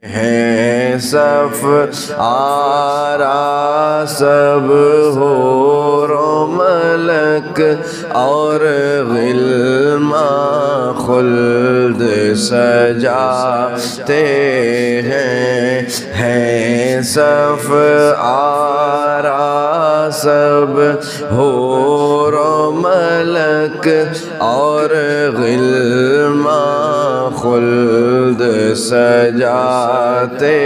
ہے صف آرا سب حور و ملک اور غلمان خلد سجاتے ہیں صف آرا سب حور و ملک اور غلمان خلد سجاتے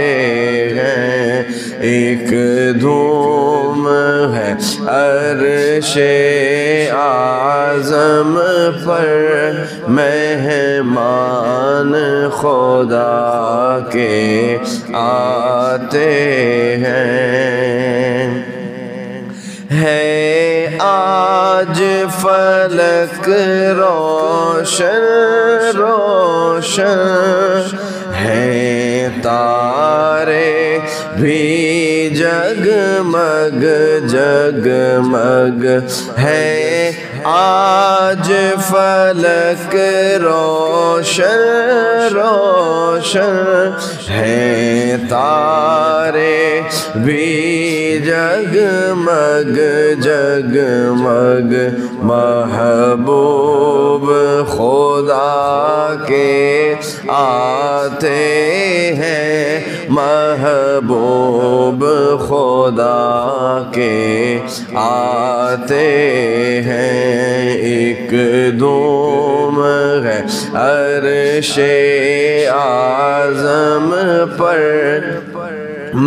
ہیں ایک دھوم ہے عرش اعظم پر مہمان خدا کے آتے ہیں آج فلک روشن روشن ہیں تارے بھی جگمگ جگمگ ہے آج فلک روشن روشن ہیں تارے بھی جگمگ جگمگ محبوب خدا کے آتے ہیں محبوب خدا کے آتے ہیں ایک دھوم ہے عرش اعظم پر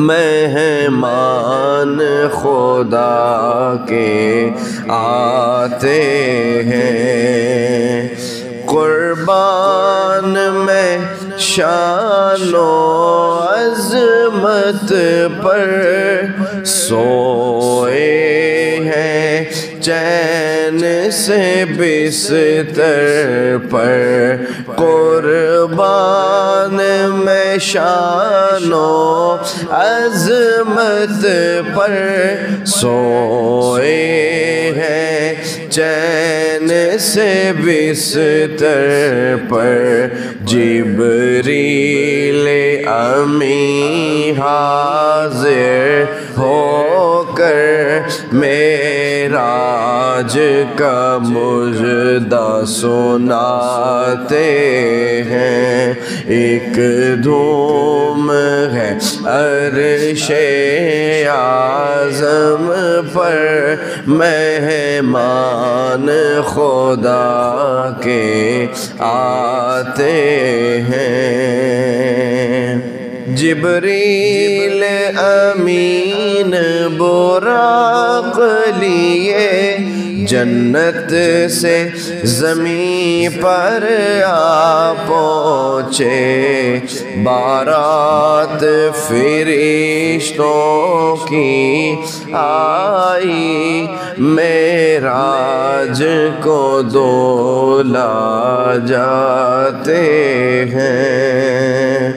مہمان خدا کے آتے ہیں قربان میں شان و عظمت پر سوئے ہیں چین سے بستر پر قربان میں شان و عظمت پر سوئے ہیں چین سے بستر پر جبریل امی حاضر ہو کر معراج کا مژدہ سناتے ہیں ایک دھوم ہے عرش اعظم پر مہمان خدا کے آتے ہیں جبریل امین براق لیے جنت سے زمین پر آ پہنچے بارات فرشتوں کی آئی معراج کو دولا جاتے ہیں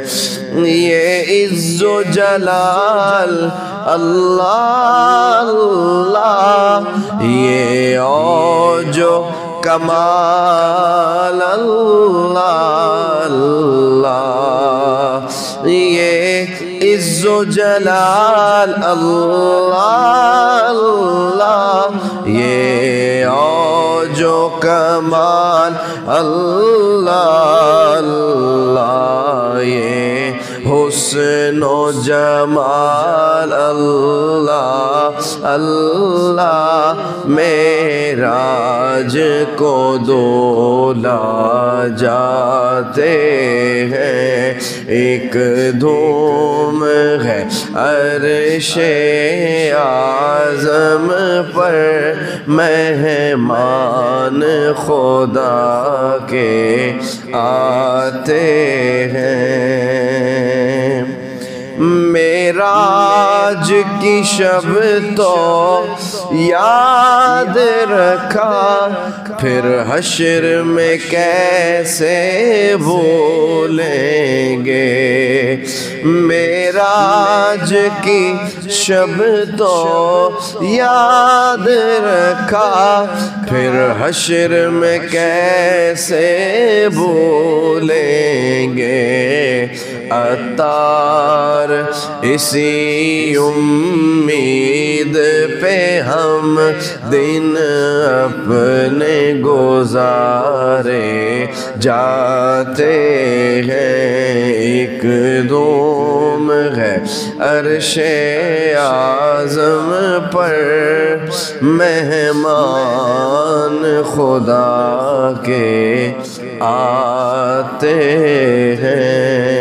یہ عز و جلال اللہ اللہ یہ اوج و کمال اللہ اللہ یہ عز و جلال اللہ اللہ یہ اوج و کمال اللہ اللہ یہ حسن و جمال اللہ اللہ معراج کو دولا جاتے ہیں ایک دھوم ہے عرش اعظم پر مہمان خدا کے آتے ہیں معراج کی شب تو یاد رکھا پھر حشر میں کیسے بھولیں گے معراج کی شب تو یاد رکھا پھر حشر میں کیسے بھولیں گے عطار اسی امید پہ ہم دن اپنے گزارے جاتے ہیں ایک دوم ہے عرش اعظم پر مہمان خدا کے آتے ہیں